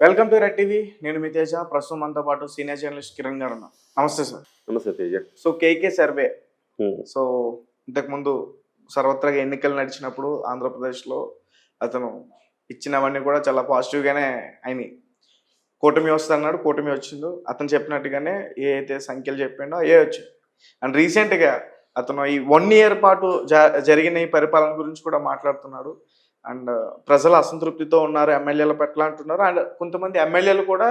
Welcome to red TV. నేను మీ తేజ. ప్రస్తుతం మనతో పాటు సీనియర్ జర్నలిస్ట్ కిరణ్ గారు ఉన్నారు. నమస్తే సార్. నమస్తే Teja. So KK survey, so ఇంతకుముందు సర్వత్రా ఎన్నికలు నడిచినప్పుడు ఆంధ్రప్రదేశ్లో అతను ఇచ్చినవన్నీ కూడా చాలా పాజిటివ్గానే అయినాయి. కూటమి వస్తాడు, కూటమి వచ్చిందో అతను చెప్పినట్టుగానే ఏ అయితే సంఖ్యలు చెప్పిండో ఏ వచ్చాయి. అండ్ రీసెంట్గా అతను ఈ 1 year పాటు జరిగిన ఈ పరిపాలన గురించి కూడా మాట్లాడుతున్నాడు. అండ్ ప్రజలు అసంతృప్తితో ఉన్నారు ఎమ్మెల్యేల పట్ల అంటున్నారు. అండ్ కొంతమంది ఎమ్మెల్యేలు కూడా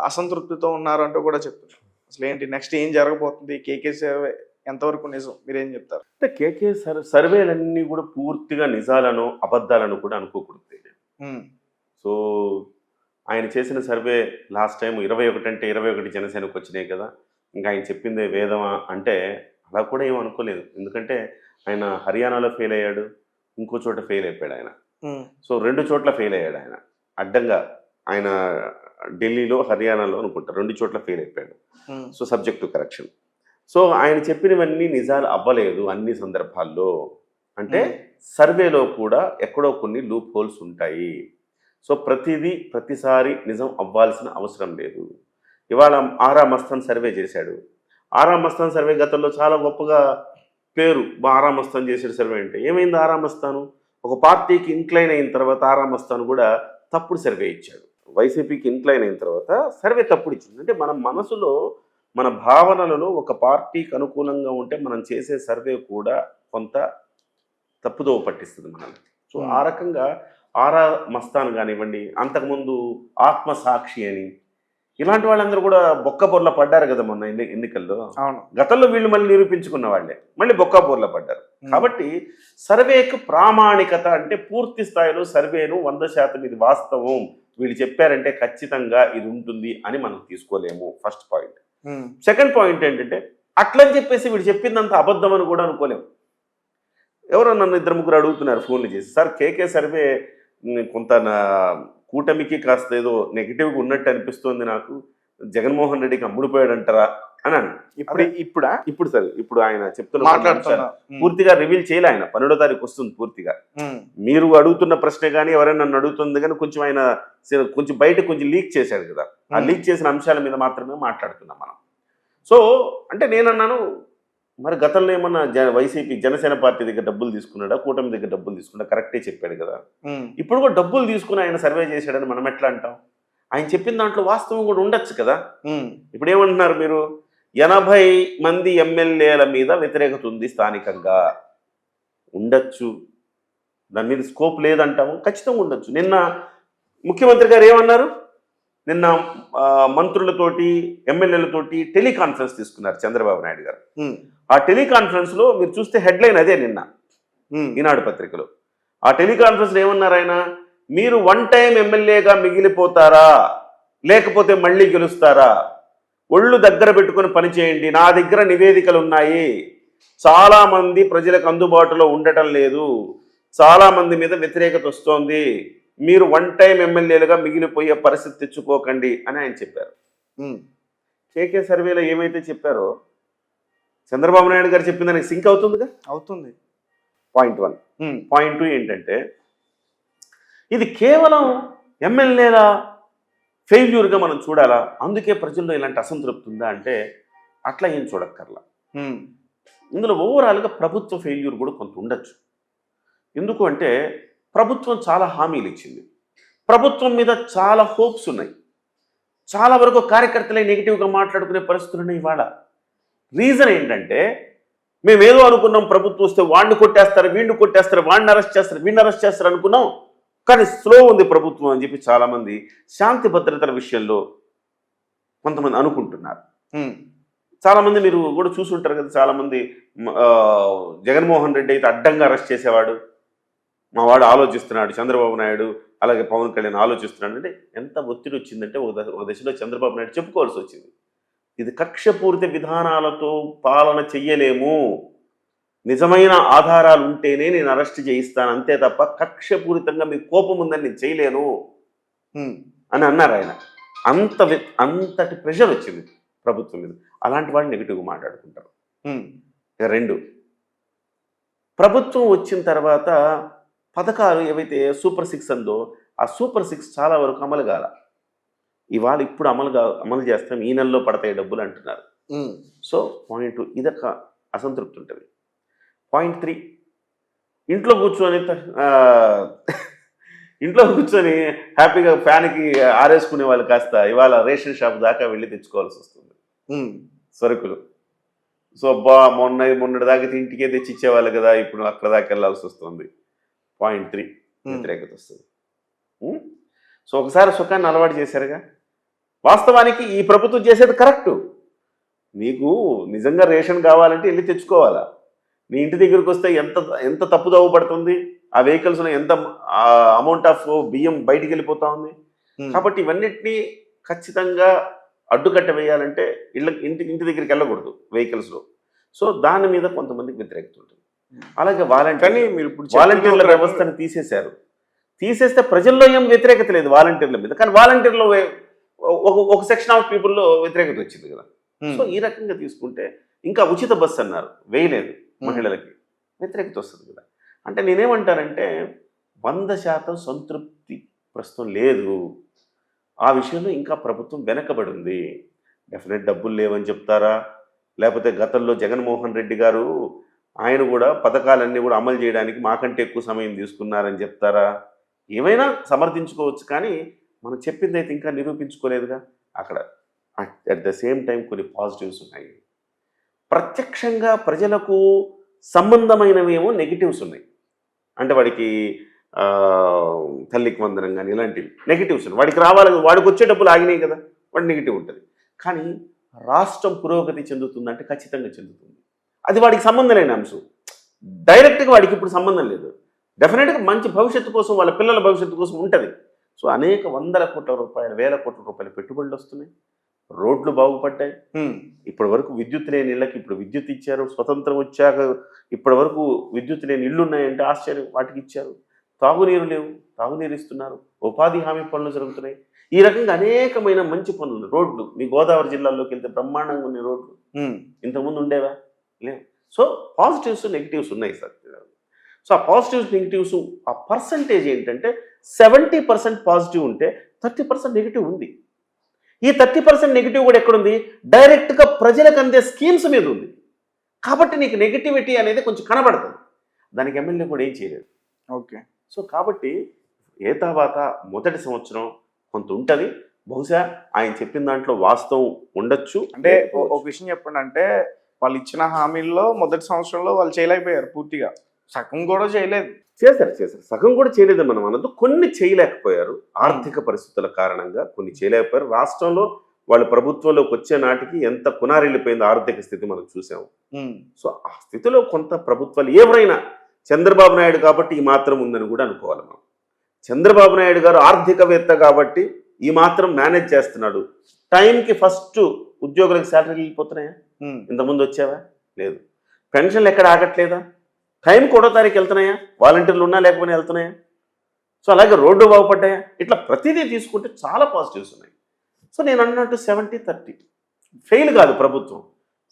అసంతృప్తితో ఉన్నారు అంటూ కూడా చెప్తున్నారు. అసలు ఏంటి నెక్స్ట్ ఏం జరగబోతుంది? కేకే సర్వే ఎంతవరకు నిజం, మీరేం చెప్తారు? అంటే కేకే సర్వేలన్నీ కూడా పూర్తిగా నిజాలను అబద్ధాలను కూడా అనుకోకూడదు. సో ఆయన చేసిన సర్వే లాస్ట్ టైం 21 అంటే 21 జనసేనకు వచ్చినాయి కదా, ఇంకా ఆయన చెప్పిందే వేదమా అంటే అలా కూడా ఏం అనుకోలేదు. ఎందుకంటే ఆయన హర్యానాలో ఫెయిల్ అయ్యాడు, ఇంకో చోట ఫెయిల్ అయిపోయాడు ఆయన. సో 2 చోట్ల ఫెయిల్ అయ్యాడు ఆయన అడ్డంగా. ఆయన ఢిల్లీలో హర్యానాలో అనుకుంటా 2 చోట్ల ఫెయిల్ అయిపోయాడు. So subject to correction. So ఆయన చెప్పినవన్నీ నిజాలు అవ్వలేదు అన్ని సందర్భాల్లో. అంటే సర్వేలో కూడా ఎక్కడో కొన్ని లూప్ హోల్స్ ఉంటాయి. సో ప్రతిసారి నిజం అవ్వాల్సిన అవసరం లేదు. ఇవాళ ఆరా మస్తాన్ సర్వే చేశాడు. ఆరా మస్తాన్ సర్వే గతంలో చాలా గొప్పగా పేరు, ఆరా మస్తాన్ చేసే సర్వే అంటే ఏమైంది? ఆరా మస్తాను ఒక పార్టీకి ఇంక్లైన్ అయిన తర్వాత ఆరా మస్తాన్ కూడా తప్పుడు సర్వే ఇచ్చాడు. వైసీపీకి ఇంక్లైన్ అయిన తర్వాత సర్వే తప్పుడు ఇచ్చింది. అంటే మన మనసులో మన భావనలలో ఒక పార్టీకి అనుకూలంగా ఉంటే మనం చేసే సర్వే కూడా కొంత తప్పుదో పట్టిస్తుంది మనల్ని. సో ఆ రకంగా ఆరా మస్తాన్ కానివ్వండి, అంతకుముందు ఆత్మసాక్షి అని ఇలాంటి వాళ్ళందరూ కూడా బొక్కబొర్ల పడ్డారు కదా మొన్న ఎన్నికల్లో. గతంలో వీళ్ళు మళ్ళీ నిరూపించుకున్న వాళ్ళే మళ్ళీ బొక్కబొర్ల పడ్డారు. కాబట్టి సర్వేకు ప్రామాణికత అంటే పూర్తి స్థాయిలో సర్వేను 100% ఇది వాస్తవం, వీళ్ళు చెప్పారంటే ఖచ్చితంగా ఇది ఉంటుంది అని మనం తీసుకోలేము. First point. సెకండ్ పాయింట్ ఏంటంటే అట్లని చెప్పేసి వీడు చెప్పిందంత అబద్ధం అని కూడా అనుకోలేము. ఎవరో నన్ను 2-3 అడుగుతున్నారు ఫోన్లు చేసి, సార్ కేకే సర్వే కొంత కూటమికి కాస్త ఏదో నెగిటివ్గా ఉన్నట్టు అనిపిస్తోంది, నాకు జగన్మోహన్ రెడ్డికి అమ్ముడిపోయాడంటారా అని. ఇప్పుడు సరే, ఇప్పుడు ఆయన చెప్తున్న పూర్తిగా రివీల్ చేయలే. ఆయన 12వ తారీఖు వస్తుంది పూర్తిగా. మీరు అడుగుతున్న ప్రశ్నే కానీ ఎవరైనా నన్ను అడుగుతుంది కానీ కొంచెం ఆయన కొంచెం బయట కొంచెం లీక్ చేశాడు కదా, ఆ లీక్ చేసిన అంశాల మీద మాత్రమే మాట్లాడుతున్నాం మనం. సో అంటే నేనన్నాను, మరి గతంలో ఏమన్నా వైసీపీ జనసేన పార్టీ దగ్గర డబ్బులు తీసుకున్నాడా, కూటమి దగ్గర డబ్బులు తీసుకున్నాడా? కరెక్టే చెప్పాడు కదా. ఇప్పుడు కూడా డబ్బులు తీసుకుని ఆయన సర్వే చేశాడని మనం ఎట్లా అంటాం? ఆయన చెప్పిన దాంట్లో వాస్తవం కూడా ఉండొచ్చు కదా. ఇప్పుడు ఏమంటున్నారు మీరు? 80 మంది ఎమ్మెల్యేల మీద వ్యతిరేకత ఉంది స్థానికంగా. ఉండొచ్చు, దాని మీద స్కోప్ లేదంటాము, ఖచ్చితంగా ఉండొచ్చు. నిన్న ముఖ్యమంత్రి గారు ఏమన్నారు? నిన్న మంత్రులతోటి ఎమ్మెల్యేలతోటి టెలికాన్ఫరెన్స్ తీసుకున్నారు చంద్రబాబు నాయుడు గారు. ఆ టెలికాన్ఫరెన్స్లో మీరు చూస్తే హెడ్లైన్ అదే నిన్న ఈనాడు పత్రికలో. ఆ టెలికాన్ఫరెన్స్లో ఏమన్నారు ఆయన? మీరు 1 time ఎమ్మెల్యేగా మిగిలిపోతారా లేకపోతే మళ్ళీ గెలుస్తారా? ఒళ్ళు దగ్గర పెట్టుకుని పనిచేయండి, నా దగ్గర నివేదికలు ఉన్నాయి, చాలామంది ప్రజలకు అందుబాటులో ఉండటం లేదు, చాలామంది మీద వ్యతిరేకత వస్తోంది, మీరు 1 time ఎమ్మెల్యేలుగా మిగిలిపోయే పరిస్థితి తెచ్చుకోకండి అని ఆయన చెప్పారు. కేకే సర్వేలో ఏమైతే చెప్పారో చంద్రబాబు నాయుడు గారు చెప్పిన దానికి సింక్ అవుతుందిగా. అవుతుంది. పాయింట్ 1. పాయింట్ 2 ఏంటంటే ఇది కేవలం ఎమ్మెల్యేల ఫెయిల్యూర్గా మనం చూడాలా, అందుకే ప్రజల్లో ఇలాంటి అసంతృప్తి ఉందా అంటే అట్లా ఏం చూడక్కర్లా. ఇందులో ఓవరాల్గా ప్రభుత్వ ఫెయిల్యూర్ కూడా కొంత ఉండొచ్చు. ఎందుకు అంటే ప్రభుత్వం చాలా హామీలు ఇచ్చింది, ప్రభుత్వం మీద చాలా హోప్స్ ఉన్నాయి, చాలా వరకు కార్యకర్తలే నెగిటివ్గా మాట్లాడుకునే పరిస్థితులు ఉన్నాయి ఇవాళ. రీజన్ ఏంటంటే మేమేదో అనుకున్నాం, ప్రభుత్వం వస్తే వాడిని కొట్టేస్తారు, వీడిని కొట్టేస్తారు, వాడిని అరెస్ట్ చేస్తారు, వీడిని అరెస్ట్ చేస్తారు అనుకున్నాం, కానీ స్లో ఉంది ప్రభుత్వం అని చెప్పి చాలామంది శాంతి భద్రతల విషయంలో కొంతమంది అనుకుంటున్నారు. చాలామంది మీరు కూడా చూసుంటారు కదా, చాలామంది జగన్మోహన్ రెడ్డి అయితే అడ్డంగా అరెస్ట్ చేసేవాడు, మా వాడు ఆలోచిస్తున్నాడు, చంద్రబాబు నాయుడు అలాగే పవన్ కళ్యాణ్ ఆలోచిస్తున్నాడు అంటే ఎంత ఒత్తిడి వచ్చిందంటే ఒక దశలో చంద్రబాబు నాయుడు చెప్పుకోవాల్సి వచ్చింది, ఇది కక్షపూరిత విధానాలతో పాలన చెయ్యలేము, నిజమైన ఆధారాలు ఉంటేనే నేను అరెస్ట్ చేయిస్తాను, అంతే తప్ప కక్షపూరితంగా మీకు కోపం ఉందని నేను చేయలేను అని అన్నారు ఆయన. అంతటి ప్రెషర్ వచ్చింది ప్రభుత్వం మీద. అలాంటి వాళ్ళు నెగిటివ్గా మాట్లాడుకుంటారు. 2, ప్రభుత్వం వచ్చిన తర్వాత పథకాలు ఏవైతే సూపర్ 6 అందో ఆ సూపర్ 6 చాలా వరకు అమలు కాల. ఇవాళ ఇప్పుడు అమలు చేస్తాం, ఈ నెలలో పడతాయి డబ్బులు అంటున్నారు. సో పాయింట్ 2 ఇదొక అసంతృప్తి ఉంటుంది. పాయింట్ 3 ఇంట్లో కూర్చొని ఇంట్లో కూర్చొని హ్యాపీగా ఫ్యాన్కి ఆరేసుకునే వాళ్ళు కాస్త ఇవాళ రేషన్ షాప్ దాకా వెళ్ళి తెచ్చుకోవాల్సి వస్తుంది సరుకులు. సో మొన్నటి దాకా ఇంటికే తెచ్చి ఇచ్చేవాళ్ళు కదా, ఇప్పుడు అక్కడ దాకా వెళ్ళాల్సి వస్తుంది. పాయింట్ 3 వ్యతిరేకత వస్తుంది. సో ఒకసారి సుఖాన్ని అలవాటు చేశారుగా. వాస్తవానికి ఈ ప్రభుత్వం చేసేది కరెక్టు. నీకు నిజంగా రేషన్ కావాలంటే వెళ్ళి తెచ్చుకోవాలా. నీ ఇంటి దగ్గరికి వస్తే ఎంత తప్పుదోవ పడుతుంది, ఆ వెహికల్స్లో ఎంత అమౌంట్ ఆఫ్ బియ్యం బయటికి వెళ్ళిపోతా ఉంది. కాబట్టి ఇవన్నిటినీ ఖచ్చితంగా అడ్డుకట్ట వేయాలంటే ఇంటి దగ్గరికి వెళ్ళకూడదు వెహికల్స్లో. సో దాని మీద కొంతమందికి వ్యతిరేకత ఉంటుంది. అలాగే వాలంటీర్ల వ్యవస్థను తీసేస్తే ప్రజల్లో ఏం వ్యతిరేకత లేదు వాలంటీర్ల మీద, కానీ వాలంటీర్లో ఒక సెక్షన్ ఆఫ్ పీపుల్లో వ్యతిరేకత వచ్చింది కదా. సో ఈ రకంగా తీసుకుంటే ఇంకా ఉచిత బస్సు అన్నారు, వేయలేదు మహిళలకి, వ్యతిరేకత వస్తుంది కదా. అంటే నేనేమంటానంటే 100% సంతృప్తి ప్రస్తుతం లేదు. ఆ విషయంలో ఇంకా ప్రభుత్వం వెనకబడి ఉంది. డెఫినెట్ డబ్బులు లేవని చెప్తారా, లేకపోతే గతంలో జగన్మోహన్ రెడ్డి గారు ఆయన కూడా పథకాలన్నీ కూడా అమలు చేయడానికి మాకంటే ఎక్కువ సమయం తీసుకున్నారని చెప్తారా, ఏమైనా సమర్థించుకోవచ్చు. కానీ మనం చెప్పింది అయితే ఇంకా నిరూపించుకోలేదుగా. అక్కడ అట్ ద సేమ్ టైం కొన్ని పాజిటివ్స్ ఉన్నాయి. ప్రత్యక్షంగా ప్రజలకు సంబంధమైనవేమో నెగిటివ్స్ ఉన్నాయి. అంటే వాడికి తల్లికి వందనం కానీ ఇలాంటివి నెగిటివ్స్ ఉన్నాయి. వాడికి రావాలి, వాడికి వచ్చే డబ్బులు ఆగినాయి కదా, వాడి నెగిటివ్ ఉంటుంది. కానీ రాష్ట్రం పురోగతి చెందుతుందంటే ఖచ్చితంగా చెందుతుంది. అది వాడికి సంబంధం లేని అంశం. డైరెక్ట్గా వాడికి ఇప్పుడు సంబంధం లేదు. డెఫినెట్గా మంచి భవిష్యత్తు కోసం, వాళ్ళ పిల్లల భవిష్యత్తు కోసం ఉంటుంది. సో అనేక వందల కోట్ల రూపాయలు, వేల కోట్ల రూపాయల పెట్టుబడులు వస్తున్నాయి. రోడ్లు బాగుపడ్డాయి. ఇప్పటి వరకు విద్యుత్ లేని ఇళ్ళకి ఇప్పుడు విద్యుత్ ఇచ్చారు. స్వతంత్రం వచ్చాక ఇప్పటి వరకు విద్యుత్ లేని ఇళ్ళు ఉన్నాయంటే ఆశ్చర్యం, వాటికి ఇచ్చారు. తాగునీరు లేవు, తాగునీరు ఇస్తున్నారు. ఉపాధి హామీ పనులు జరుగుతున్నాయి. ఈ రకంగా అనేకమైన మంచి పనులు. రోడ్లు మీ గోదావరి జిల్లాలోకి వెళ్తే బ్రహ్మాండంగా ఉన్నాయి రోడ్లు. ఇంతకుముందు ఉండేవా? లేవు. సో పాజిటివ్స్ నెగిటివ్స్ ఉన్నాయి సార్. సో ఆ పాజిటివ్స్ నెగిటివ్స్ ఆ పర్సంటేజ్ ఏంటంటే 70% పాజిటివ్ ఉంటే 30% నెగిటివ్ ఉంది. ఈ 30% నెగిటివ్ కూడా ఎక్కడుంది? డైరెక్ట్గా ప్రజలకు అందే స్కీమ్స్ మీద ఉంది. కాబట్టి నీకు నెగిటివిటీ అనేది కొంచెం కనబడుతుంది. దానికి ఎమ్మెల్యే కూడా ఏం చేయలేదు. ఓకే. సో కాబట్టి ఏ తర్వాత మొదటి సంవత్సరం కొంత ఉంటుంది. బహుశా ఆయన చెప్పిన దాంట్లో వాస్తవం ఉండొచ్చు. అంటే ఒక విషయం చెప్పండి, అంటే వాళ్ళు ఇచ్చిన హామీల్లో మొదటి సంవత్సరంలో వాళ్ళు చేయలేకపోయారు పూర్తిగా, సగం కూడా చేయలేదు. చేశారు సగం కూడా చేయలేదు మనం అనద్దు. కొన్ని చేయలేకపోయారు, ఆర్థిక పరిస్థితుల కారణంగా కొన్ని చేయలేకపోయారు. రాష్ట్రంలో వాళ్ళు ప్రభుత్వంలోకి వచ్చే నాటికి ఎంత కునారిల్లిపోయింది ఆర్థిక స్థితి మనం చూసాము. సో ఆ స్థితిలో కొంత ప్రభుత్వాలు ఎవరైనా, చంద్రబాబు నాయుడు కాబట్టి ఈ మాత్రం ఉందని కూడా అనుకోవాలి మనం. చంద్రబాబు నాయుడు గారు ఆర్థికవేత్త కాబట్టి ఈ మాత్రం మేనేజ్ చేస్తున్నాడు. టైంకి ఫస్ట్ ఉద్యోగులకు శాలరీలు వెళ్ళిపోతున్నాయా? ఇంతకుముందు వచ్చావా? లేదు. పెన్షన్లు ఎక్కడ ఆగట్లేదా? టైం 1వ తారీఖు వెళ్తున్నాయా? వాలంటీర్లు ఉన్నా లేకపోయినా వెళ్తున్నాయా? సో అలాగే రోడ్డు బాగుపడ్డాయా? ఇట్లా ప్రతిదీ తీసుకుంటే చాలా పాజిటివ్స్ ఉన్నాయి. సో నేను అన్నట్టు 70-30 ఫెయిల్ కాదు ప్రభుత్వం.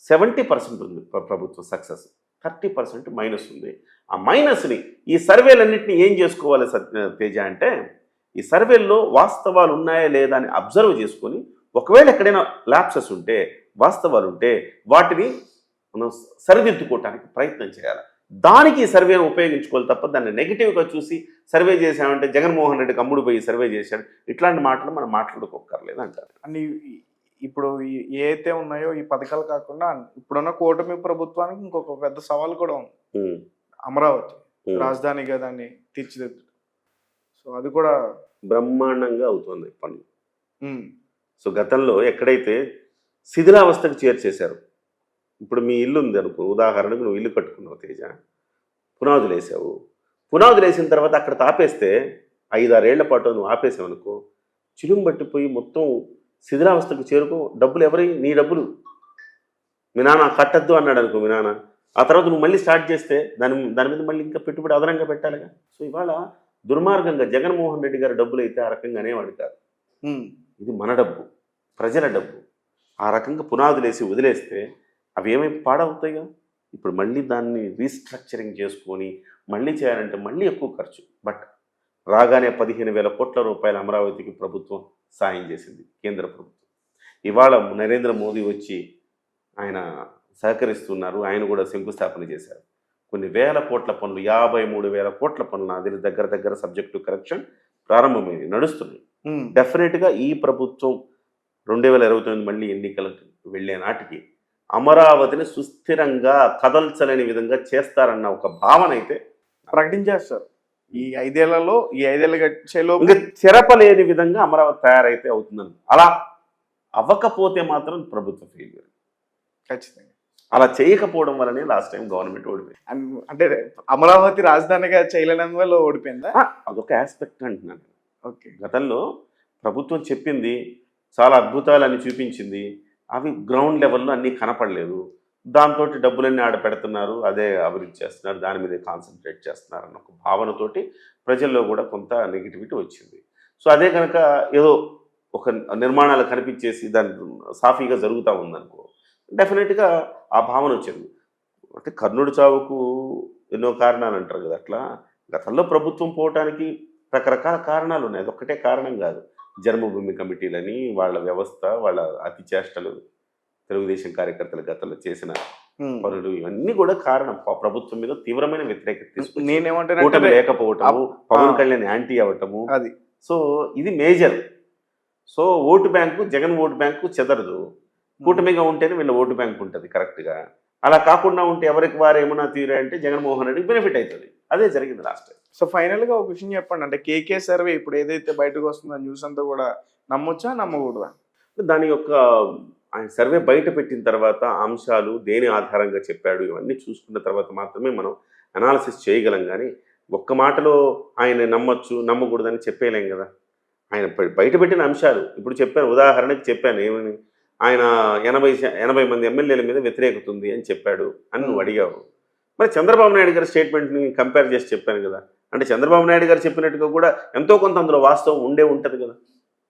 70% ఉంది ప్రభుత్వం సక్సెస్, 30% మైనస్ ఉంది. ఆ మైనస్ని ఈ సర్వేలన్నింటినీ ఏం చేసుకోవాలి తేజ అంటే, ఈ సర్వేల్లో వాస్తవాలు ఉన్నాయా లేదా అని అబ్జర్వ్ చేసుకొని, ఒకవేళ ఎక్కడైనా ల్యాప్సెస్ ఉంటే, వాస్తవాలు ఉంటే వాటిని మనం సరిదిద్దుకోవటానికి ప్రయత్నం చేయాలి. దానికి ఈ సర్వేను ఉపయోగించుకోవాలి తప్ప దాన్ని నెగిటివ్గా చూసి సర్వే చేసామంటే జగన్మోహన్ రెడ్డికి అమ్ముడు పోయి సర్వే చేశాడు, ఇట్లాంటి మాటలు మనం మాట్లాడుకోకర్లేదు అంటారు. అని ఇప్పుడు ఏ అయితే ఉన్నాయో ఈ పథకాలు కాకుండా ఇప్పుడున్న కూటమి ప్రభుత్వానికి ఇంకొక పెద్ద సవాల్ కూడా ఉంది. అమరావతి రాజధానిగా దాన్ని తీర్చిదిద్దు. సో అది కూడా బ్రహ్మాండంగా అవుతుంది పనులు. సో గతంలో ఎక్కడైతే శిథిలావస్థకు చేర్చేశారు, ఇప్పుడు మీ ఇల్లు ఉంది అనుకో, ఉదాహరణకు నువ్వు ఇల్లు కట్టుకున్నావు తేజ, పునాదులు వేసావు. పునాదులు వేసిన తర్వాత అక్కడ తాపేస్తే 5-6 ఏళ్ల పాటు నువ్వు ఆపేసావు అనుకో, చిలుం పట్టిపోయి మొత్తం శిథిలావస్థకు చేరుకో. డబ్బులు ఎవరి? నీ డబ్బులు. మీ నాన్న కట్టద్దు అన్నాడు అనుకో మీ నాన్న, ఆ తర్వాత నువ్వు మళ్ళీ స్టార్ట్ చేస్తే దాని మీద మళ్ళీ ఇంకా పెట్టుబడి అదనంగా పెట్టాలిగా. సో ఇవాళ దుర్మార్గంగా జగన్మోహన్ రెడ్డి గారి డబ్బులు అయితే ఆ రకంగా అనేవాడు కాదు. ఇది మన డబ్బు, ప్రజల డబ్బు. ఆ రకంగా పునాదులు వేసి వదిలేస్తే అవి ఏమైనా పాడవుతాయిగా. ఇప్పుడు మళ్ళీ దాన్ని రీస్ట్రక్చరింగ్ చేసుకొని మళ్ళీ చేయాలంటే మళ్ళీ ఎక్కువ ఖర్చు. బట్ రాగానే 15,000 కోట్ల రూపాయల అమరావతికి ప్రభుత్వం సాయం చేసింది, కేంద్ర ప్రభుత్వం. ఇవాళ నరేంద్ర మోదీ వచ్చి ఆయన సహకరిస్తున్నారు, ఆయన కూడా శంకుస్థాపన చేశారు. కొన్ని వేల కోట్ల పనులు, 53,000 కోట్ల పనులు అది దగ్గర సబ్జెక్టు కరెక్షన్ ప్రారంభమైంది, నడుస్తున్నాయి. డెఫినెట్గా ఈ ప్రభుత్వం 2029 మళ్ళీ ఎన్నికలకు వెళ్ళే నాటికి అమరావతిని సుస్థిరంగా కదల్చలేని విధంగా చేస్తారన్న ఒక భావన అయితే ప్రకటించేస్తారు. ఈ 5 ఏళ్ల గడిచేలో ఇంకా చెరపలేని విధంగా అమరావతి తయారైతే అవుతుందని. అలా అవ్వకపోతే మాత్రం ప్రభుత్వ ఫెయిల్యూర్. ఖచ్చితంగా అలా చేయకపోవడం వల్లనే లాస్ట్ టైం గవర్నమెంట్ ఓడిపోయింది. అంటే అమరావతి రాజధానిగా చేయలేనందువల్ల ఓడిపోయిందా? అదొక ఆస్పెక్ట్ అంటున్నాను. ఓకే. గతంలో ప్రభుత్వం చెప్పింది, చాలా అద్భుతాలని చూపించింది, అవి గ్రౌండ్ లెవెల్లో అన్నీ కనపడలేదు. దాంతో డబ్బులన్నీ ఆడ పెడుతున్నారు, అదే అభివృద్ధి చేస్తున్నారు, దాని మీద కాన్సన్ట్రేట్ చేస్తున్నారు అన్న ఒక భావనతోటి ప్రజల్లో కూడా కొంత నెగిటివిటీ వచ్చింది. సో అదే కనుక ఏదో ఒక నిర్మాణాలు కనిపించేసి దాని సాఫీగా జరుగుతూ ఉందనుకో, డెఫినెట్గా ఆ భావన వచ్చింది. అంటే కర్ణుడి చావుకు ఎన్నో కారణాలు అంటారు కదా, అట్లా గతంలో ప్రభుత్వం పోవటానికి రకరకాల కారణాలు ఉన్నాయి, అదొక్కటే కారణం కాదు. జన్మభూమి కమిటీలని, వాళ్ళ వ్యవస్థ, వాళ్ళ అతి చేష్టలు, తెలుగుదేశం కార్యకర్తలు గతంలో చేసిన పనులు, ఇవన్నీ కూడా కారణం ప్రభుత్వం మీద తీవ్రమైన వ్యతిరేకత తీసుకుంది. నేనేమంటే లేకపోవటము, పవన్ కళ్యాణ్ యాంటీ అవ్వటము, అది సో ఇది major. So vote bank, Jagan vote bank చెదరదు. కూటమిగా ఉంటేనే వీళ్ళ ఓటు బ్యాంక్ ఉంటుంది కరెక్ట్గా. అలా కాకుండా ఉంటే ఎవరికి వారు ఏమన్నా తీరే అంటే జగన్మోహన్ రెడ్డికి బెనిఫిట్ అవుతుంది. అదే జరిగింది లాస్ట్ టైం. సో ఫైనల్గా ఒక విషయం చెప్పండి, అంటే కేకే సర్వే ఇప్పుడు ఏదైతే బయటకు వస్తుందో న్యూస్ అంతా కూడా నమ్మొచ్చా నమ్మకూడదా? దాని యొక్క ఆయన సర్వే బయట పెట్టిన తర్వాత అంశాలు దేని ఆధారంగా చెప్పాడు ఇవన్నీ చూసుకున్న తర్వాత మాత్రమే మనం అనాలిసిస్ చేయగలం. కానీ ఒక్క మాటలో ఆయన నమ్మొచ్చు నమ్మకూడదని చెప్పేయలేం కదా. ఆయన బయట పెట్టిన అంశాలు ఇప్పుడు చెప్పాను, ఉదాహరణకి చెప్పాను ఏమని, ఆయన 80 మంది ఎమ్మెల్యేల మీద వ్యతిరేకత ఉంది అని చెప్పాడు అని నువ్వు అడిగావు. మరి చంద్రబాబు నాయుడు గారి స్టేట్మెంట్ని కంపేర్ చేసి చెప్పాను కదా. అంటే చంద్రబాబు నాయుడు గారు చెప్పినట్టుగా కూడా ఎంతో కొంత అందులో వాస్తవం ఉండే ఉంటుంది కదా.